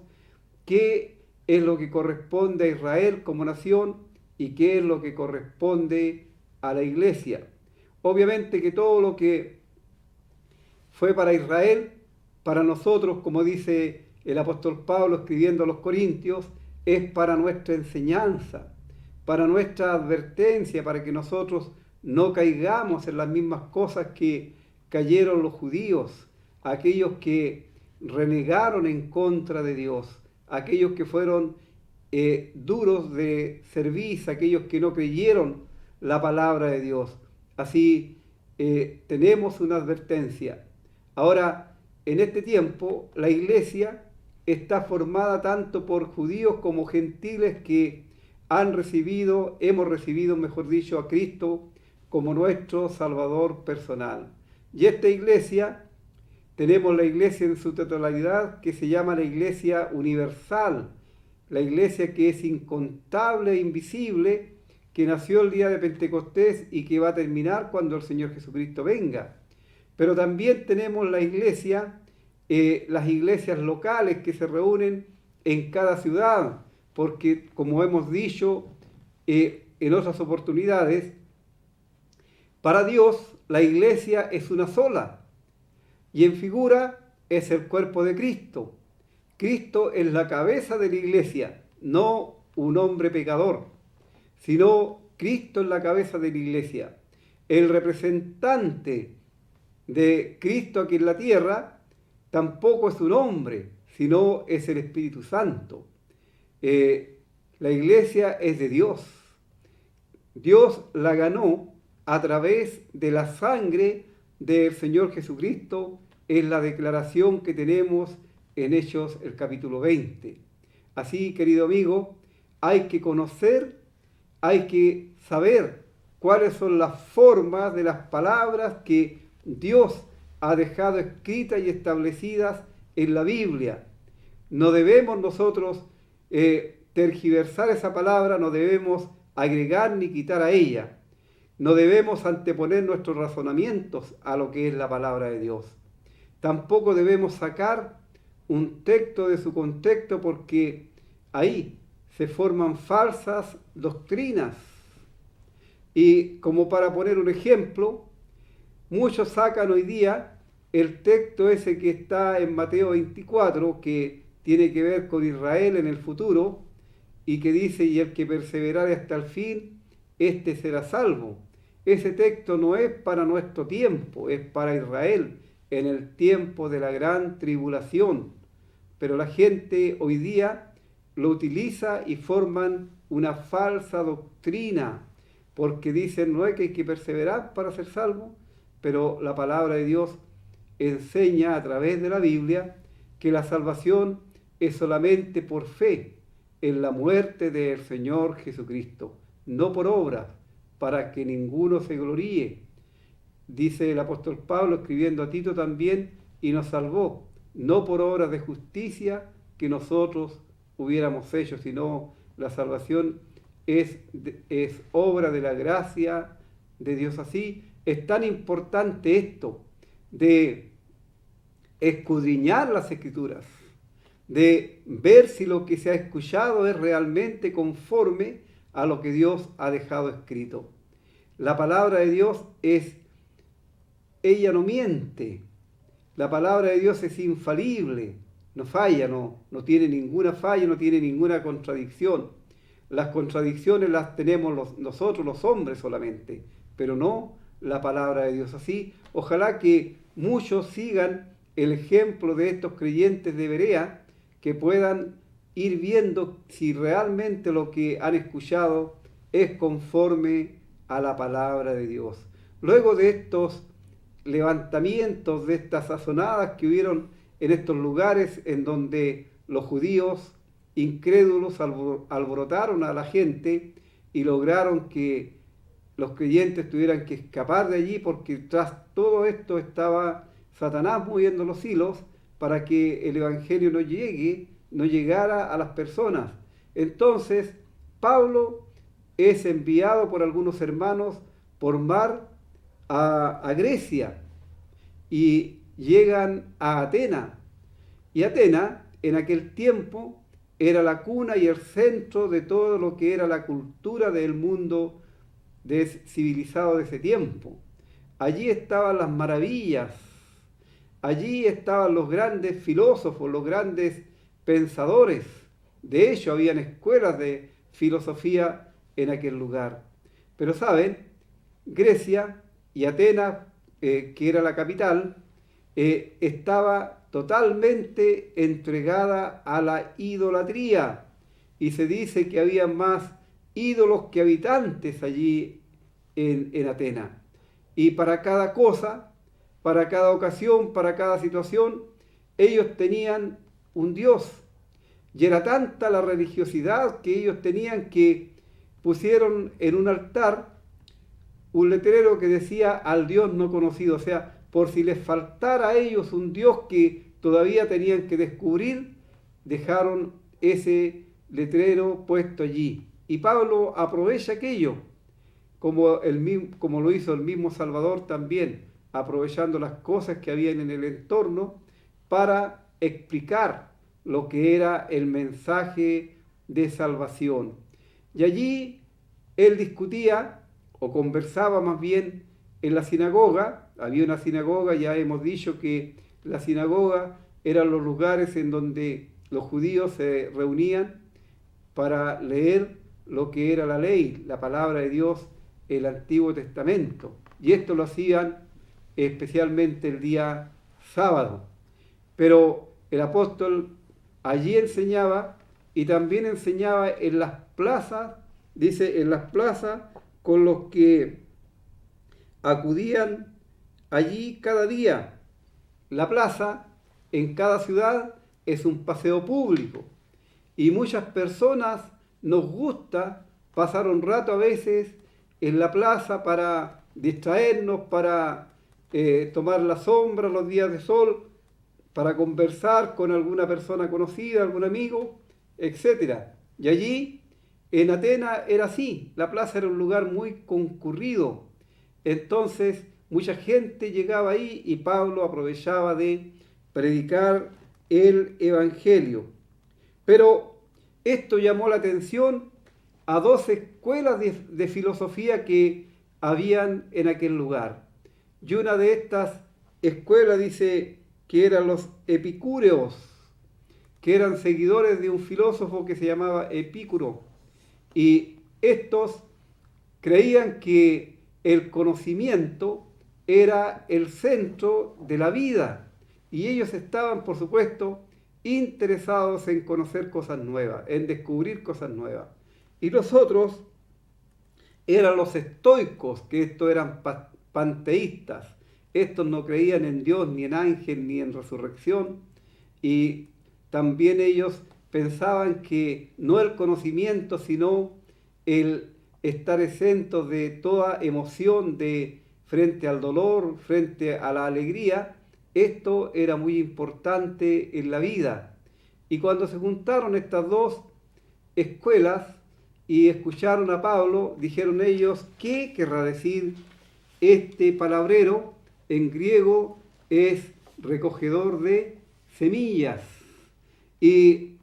qué es lo que corresponde a Israel como nación y qué es lo que corresponde a la iglesia. Obviamente que todo lo que fue para Israel, para nosotros, como dice el apóstol Pablo escribiendo a los Corintios, es para nuestra enseñanza, para nuestra advertencia, para que nosotros no caigamos en las mismas cosas que cayeron los judíos, aquellos que renegaron en contra de Dios, aquellos que fueron duros de cerviz, aquellos que no creyeron la palabra de Dios. Así tenemos una advertencia. Ahora, en este tiempo, la iglesia está formada tanto por judíos como gentiles que hemos recibido, mejor dicho, a Cristo como nuestro Salvador personal. Y esta iglesia, tenemos la iglesia en su totalidad, que se llama la iglesia universal, la iglesia que es incontable e invisible, que nació el día de Pentecostés y que va a terminar cuando el Señor Jesucristo venga. Pero también tenemos la iglesia, las iglesias locales que se reúnen en cada ciudad, porque como hemos dicho en otras oportunidades, para Dios la iglesia es una sola y en figura es el cuerpo de Cristo. Cristo es la cabeza de la iglesia, no un hombre pecador, sino Cristo es la cabeza de la iglesia. El representante de Cristo aquí en la tierra tampoco es un hombre, sino es el Espíritu Santo. La iglesia es de Dios. Dios la ganó a través de la sangre del Señor Jesucristo, es la declaración que tenemos en Hechos el capítulo 20. Así, querido amigo, hay que conocer, hay que saber cuáles son las formas de las palabras que Dios ha dejado escritas y establecidas en la Biblia. No debemos nosotros tergiversar esa palabra, no debemos agregar ni quitar a ella. No debemos anteponer nuestros razonamientos a lo que es la palabra de Dios. Tampoco debemos sacar un texto de su contexto, porque ahí se forman falsas doctrinas. Y como para poner un ejemplo, muchos sacan hoy día el texto ese que está en Mateo 24, que tiene que ver con Israel en el futuro, y que dice, y el que perseverare hasta el fin, éste será salvo. Ese texto no es para nuestro tiempo, es para Israel, en el tiempo de la gran tribulación. Pero la gente hoy día lo utiliza y forman una falsa doctrina, porque dicen, no es que hay que perseverar para ser salvo, pero la palabra de Dios enseña a través de la Biblia que la salvación es solamente por fe en la muerte del Señor Jesucristo, no por obras, para que ninguno se gloríe. Dice el apóstol Pablo escribiendo a Tito también, y nos salvó, no por obras de justicia que nosotros hubiéramos hecho, sino la salvación es obra de la gracia de Dios. Así es tan importante esto de escudriñar las Escrituras, de ver si lo que se ha escuchado es realmente conforme a lo que Dios ha dejado escrito. La palabra de Dios ella no miente. La palabra de Dios es infalible, no falla, no tiene ninguna falla, no tiene ninguna contradicción. Las contradicciones las tenemos nosotros, los hombres solamente, pero no la palabra de Dios. Así, ojalá que muchos sigan el ejemplo de estos creyentes de Berea, que puedan ir viendo si realmente lo que han escuchado es conforme a la palabra de Dios. Luego de estos levantamientos, de estas sazonadas que hubieron en estos lugares en donde los judíos incrédulos alborotaron a la gente y lograron que los creyentes tuvieran que escapar de allí, porque tras todo esto estaba Satanás moviendo los hilos para que el evangelio no llegara a las personas. Entonces Pablo es enviado por algunos hermanos por mar a Grecia, y llegan a Atenas. Y Atenas en aquel tiempo era la cuna y el centro de todo lo que era la cultura del mundo civilizado de ese tiempo. Allí estaban las maravillas, allí estaban los grandes filósofos, los grandes pensadores. De hecho, habían escuelas de filosofía en aquel lugar. Pero saben, Grecia y Atenas, que era la capital, estaba totalmente entregada a la idolatría. Y se dice que había más ídolos que habitantes allí en Atenas. Y para cada cosa, para cada ocasión, para cada situación, ellos tenían un dios. Y era tanta la religiosidad que ellos tenían que pusieron en un altar un letrero que decía al Dios no conocido. O sea, por si les faltara a ellos un Dios que todavía tenían que descubrir, dejaron ese letrero puesto allí. Y Pablo aprovecha aquello, como lo hizo el mismo Salvador también, aprovechando las cosas que habían en el entorno para explicar lo que era el mensaje de salvación. Y allí él discutía, o conversaba más bien, en la sinagoga. Había una sinagoga, ya hemos dicho que la sinagoga eran los lugares en donde los judíos se reunían para leer lo que era la ley, la palabra de Dios, el Antiguo Testamento. Y esto lo hacían especialmente el día sábado. Pero el apóstol allí enseñaba, y también enseñaba en las plazas, dice, en las plazas con los que acudían allí cada día. La plaza en cada ciudad es un paseo público y muchas personas nos gusta pasar un rato a veces en la plaza para distraernos, para tomar la sombra los días de sol, para conversar con alguna persona conocida, algún amigo, etc. Y allí en Atenas era así, la plaza era un lugar muy concurrido. Entonces mucha gente llegaba ahí y Pablo aprovechaba de predicar el Evangelio. Pero esto llamó la atención a 2 escuelas de filosofía que habían en aquel lugar. Y una de estas escuelas dice que eran los epicúreos, que eran seguidores de un filósofo que se llamaba Epicuro. Y estos creían que el conocimiento era el centro de la vida. Y ellos estaban, por supuesto, interesados en conocer cosas nuevas, en descubrir cosas nuevas. Y los otros eran los estoicos, que estos eran panteístas. Estos no creían en Dios, ni en ángel, ni en resurrección. Y también ellos pensaban que no el conocimiento, sino el estar exento de toda emoción frente al dolor, frente a la alegría. Esto era muy importante en la vida. Y cuando se juntaron estas 2 escuelas y escucharon a Pablo, dijeron ellos, ¿qué querrá decir este palabrero? En griego es recogedor de semillas. Y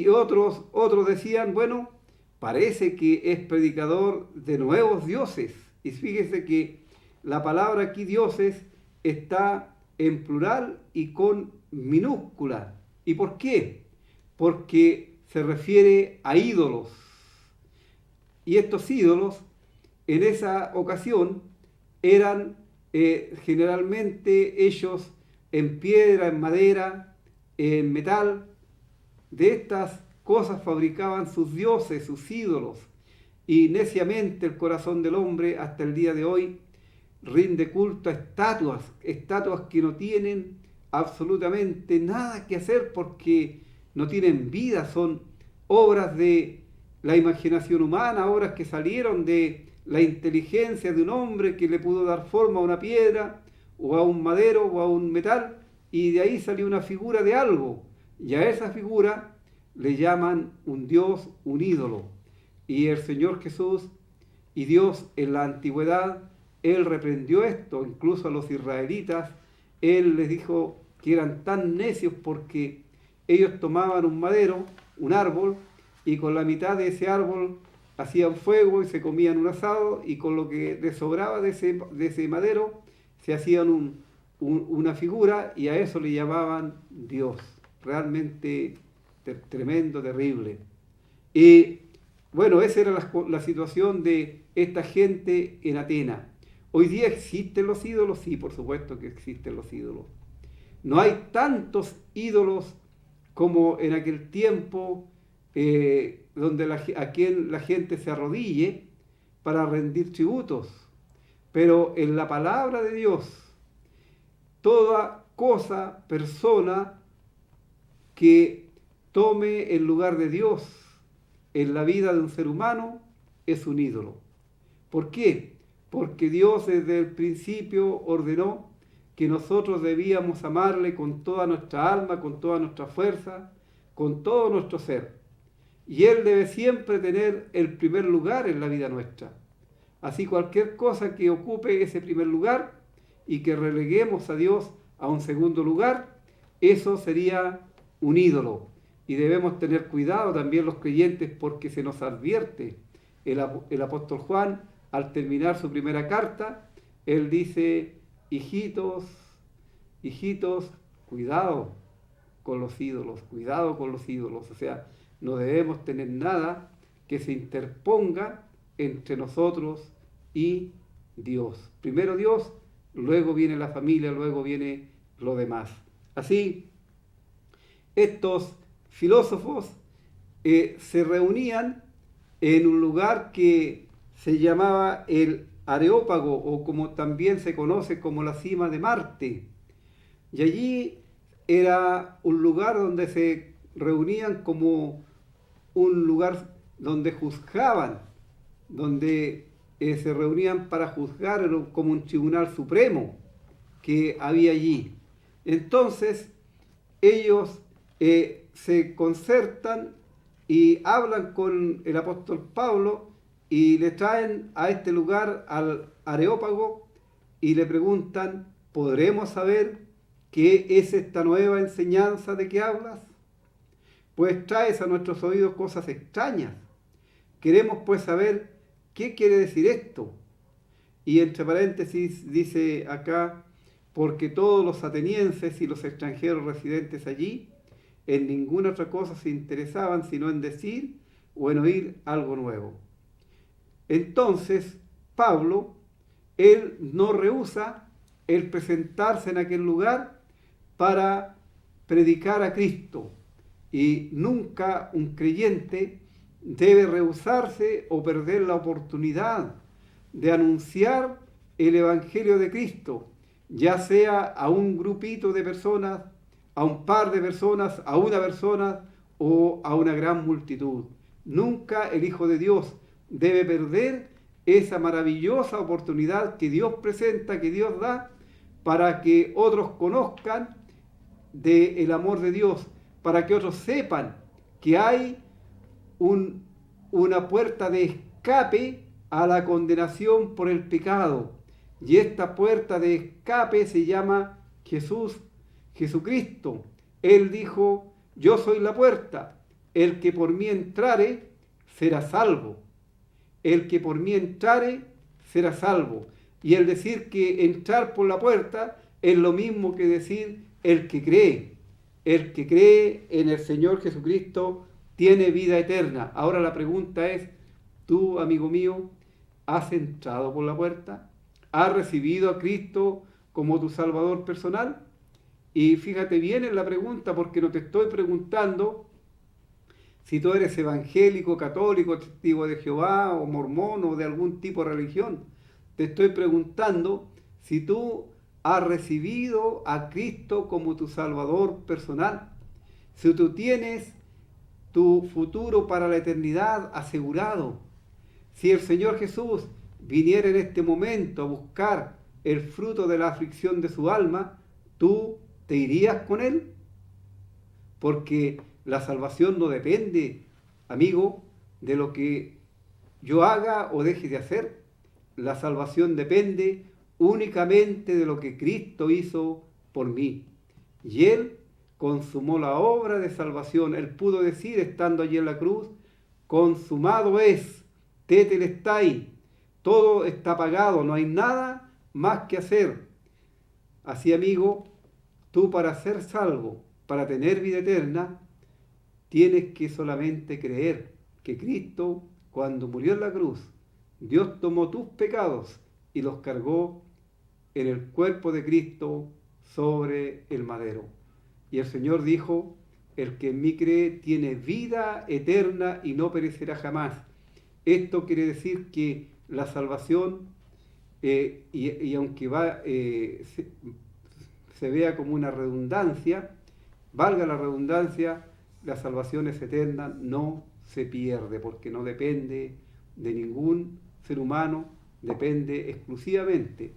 otros decían, bueno, parece que es predicador de nuevos dioses. Y fíjese que la palabra aquí dioses está en plural y con minúscula. ¿Y por qué? Porque se refiere a ídolos. Y estos ídolos en esa ocasión eran generalmente hechos en piedra, en madera, en metal. De estas cosas fabricaban sus dioses, sus ídolos. Y neciamente el corazón del hombre hasta el día de hoy rinde culto a estatuas que no tienen absolutamente nada que hacer porque no tienen vida, son obras de la imaginación humana, obras que salieron de la inteligencia de un hombre que le pudo dar forma a una piedra o a un madero o a un metal, y de ahí salió una figura de algo, y a esa figura le llaman un dios, un ídolo. Y el Señor Jesús y Dios en la antigüedad, Él reprendió esto, incluso a los israelitas él les dijo que eran tan necios porque ellos tomaban un madero, un árbol, y con la mitad de ese árbol hacían fuego y se comían un asado, y con lo que les sobraba de ese madero se hacían una figura, y a eso le llamaban Dios. Realmente tremendo, terrible. Y bueno, esa era la situación de esta gente en Atenas. Hoy día existen los ídolos, sí, por supuesto que existen los ídolos. No hay tantos ídolos como en aquel tiempo donde a quien la gente se arrodille para rendir tributos. Pero en la palabra de Dios, toda cosa, persona que tome el lugar de Dios en la vida de un ser humano es un ídolo. ¿Por qué? Porque Dios desde el principio ordenó que nosotros debíamos amarle con toda nuestra alma, con toda nuestra fuerza, con todo nuestro ser. Y Él debe siempre tener el primer lugar en la vida nuestra. Así cualquier cosa que ocupe ese primer lugar y que releguemos a Dios a un segundo lugar, eso sería un ídolo. Y debemos tener cuidado también los creyentes, porque se nos advierte. El apóstol Juan, al terminar su primera carta, él dice: hijitos, cuidado con los ídolos, cuidado con los ídolos. O sea, no debemos tener nada que se interponga entre nosotros y Dios. Primero Dios, luego viene la familia, luego viene lo demás. Así, estos filósofos se reunían en un lugar que se llamaba el Areópago, o como también se conoce como la cima de Marte. Y allí era un lugar donde se reunían como un lugar donde juzgaban, donde se reunían para juzgar, como un tribunal supremo que había allí. Entonces, ellos se concertan y hablan con el apóstol Pablo y le traen a este lugar al Areópago y le preguntan: ¿podremos saber qué es esta nueva enseñanza de que hablas? Pues traes a nuestros oídos cosas extrañas. Queremos pues saber qué quiere decir esto. Y entre paréntesis dice acá: porque todos los atenienses y los extranjeros residentes allí en ninguna otra cosa se interesaban sino en decir o en oír algo nuevo. Entonces Pablo, él no rehúsa el presentarse en aquel lugar para predicar a Cristo, y nunca un creyente debe rehusarse o perder la oportunidad de anunciar el Evangelio de Cristo, ya sea a un grupito de personas, a un par de personas, a una persona o a una gran multitud. Nunca el Hijo de Dios debe perder esa maravillosa oportunidad que Dios presenta, que Dios da, para que otros conozcan del amor de Dios, para que otros sepan que hay una puerta de escape a la condenación por el pecado. Y esta puerta de escape se llama Jesucristo. Él dijo: yo soy la puerta, el que por mí entrare será salvo. El que por mí entrare será salvo. Y el decir que entrar por la puerta es lo mismo que decir el que cree. El que cree en el Señor Jesucristo tiene vida eterna. Ahora la pregunta es: tú, amigo mío, ¿has entrado por la puerta? ¿Has recibido a Cristo como tu Salvador personal? Y fíjate bien en la pregunta, porque no te estoy preguntando si tú eres evangélico, católico, testigo de Jehová, o mormón, o de algún tipo de religión. Te estoy preguntando si tú has recibido a Cristo como tu Salvador personal, si tú tienes tu futuro para la eternidad asegurado. Si el Señor Jesús viniera en este momento a buscar el fruto de la aflicción de su alma, ¿tú te irías con Él? Porque la salvación no depende, amigo, de lo que yo haga o deje de hacer. La salvación depende únicamente de lo que Cristo hizo por mí. Y Él consumó la obra de salvación. Él pudo decir, estando allí en la cruz, consumado es, tetelestai, todo está pagado, no hay nada más que hacer. Así, amigo, tú para ser salvo, para tener vida eterna, tienes que solamente creer que Cristo, cuando murió en la cruz, Dios tomó tus pecados y los cargó en el cuerpo de Cristo sobre el madero. Y el Señor dijo, el que en mí cree tiene vida eterna y no perecerá jamás. Esto quiere decir que la salvación, y aunque se vea como una redundancia, valga la redundancia, la salvación es eterna, no se pierde, porque no depende de ningún ser humano, depende exclusivamente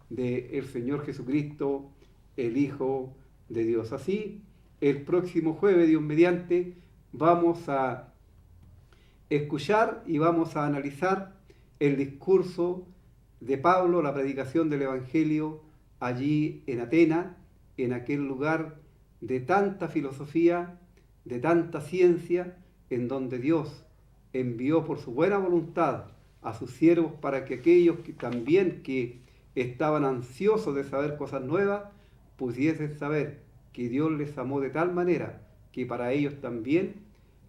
del Señor Jesucristo, el Hijo de Dios. Así, el próximo jueves, Dios mediante, vamos a escuchar y vamos a analizar el discurso de Pablo, la predicación del Evangelio allí en Atenas, en aquel lugar de tanta filosofía, de tanta ciencia, en donde Dios envió por su buena voluntad a sus siervos para que aquellos que también que estaban ansiosos de saber cosas nuevas, pudiesen saber que Dios les amó de tal manera que para ellos también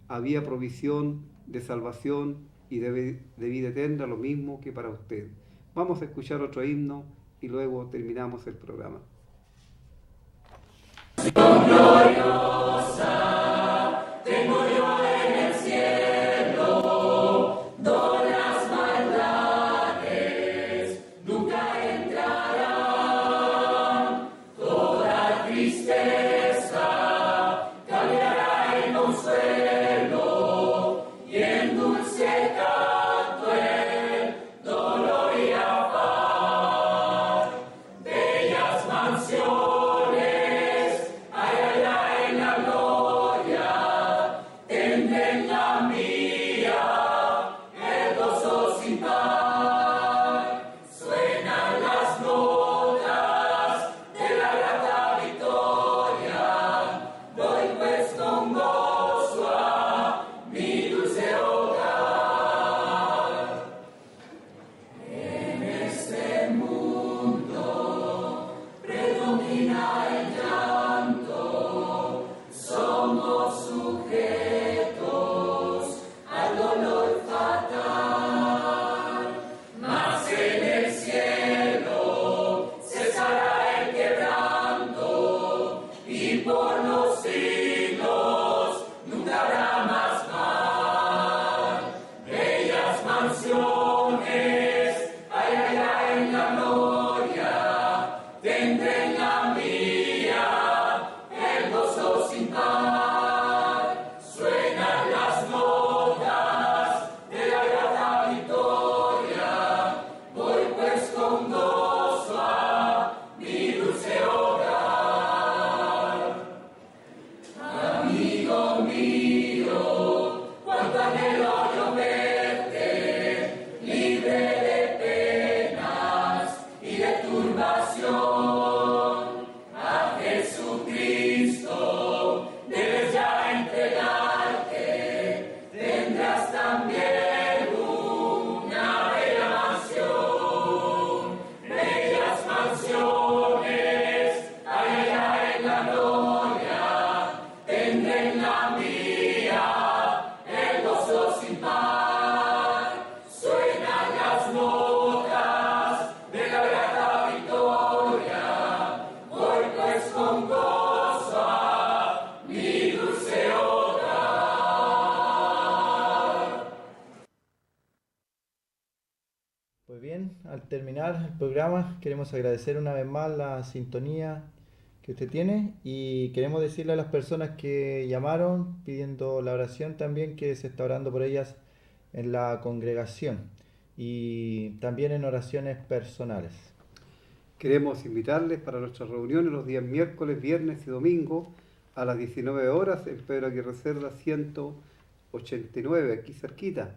había provisión de salvación y de vida eterna, lo mismo que para usted. Vamos a escuchar otro himno y luego terminamos el programa. Pues bien, al terminar el programa queremos agradecer una vez más la sintonía que usted tiene y queremos decirle a las personas que llamaron pidiendo la oración también que se está orando por ellas en la congregación y también en oraciones personales. Queremos invitarles para nuestras reuniones los días miércoles, viernes y domingo a las 19 horas en Pedro Aguirre Cerda 189, aquí cerquita.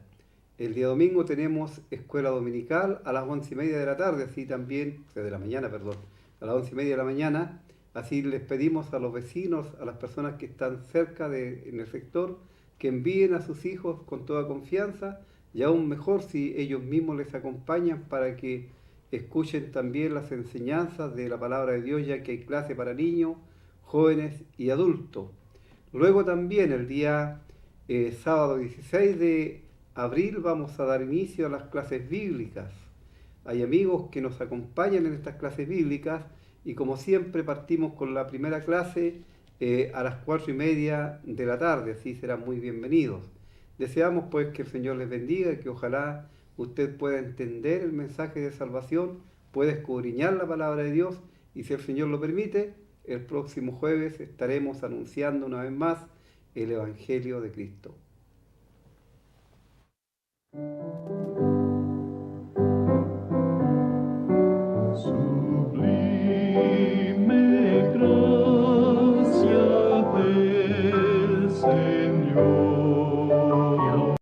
El día domingo tenemos escuela dominical a las 11:30 de la tarde, así también, de la mañana, perdón, a las 11:30 de la mañana, Así les pedimos a los vecinos, a las personas que están cerca en el sector, que envíen a sus hijos con toda confianza, y aún mejor si ellos mismos les acompañan para que escuchen también las enseñanzas de la palabra de Dios, ya que hay clase para niños, jóvenes y adultos. Luego también el día sábado 16 de abril vamos a dar inicio a las clases bíblicas. Hay amigos que nos acompañan en estas clases bíblicas y como siempre partimos con la primera clase a las 4:30 de la tarde, así serán muy bienvenidos. Deseamos pues que el Señor les bendiga y que ojalá usted pueda entender el mensaje de salvación, pueda escudriñar la palabra de Dios y si el Señor lo permite, el próximo jueves estaremos anunciando una vez más el Evangelio de Cristo.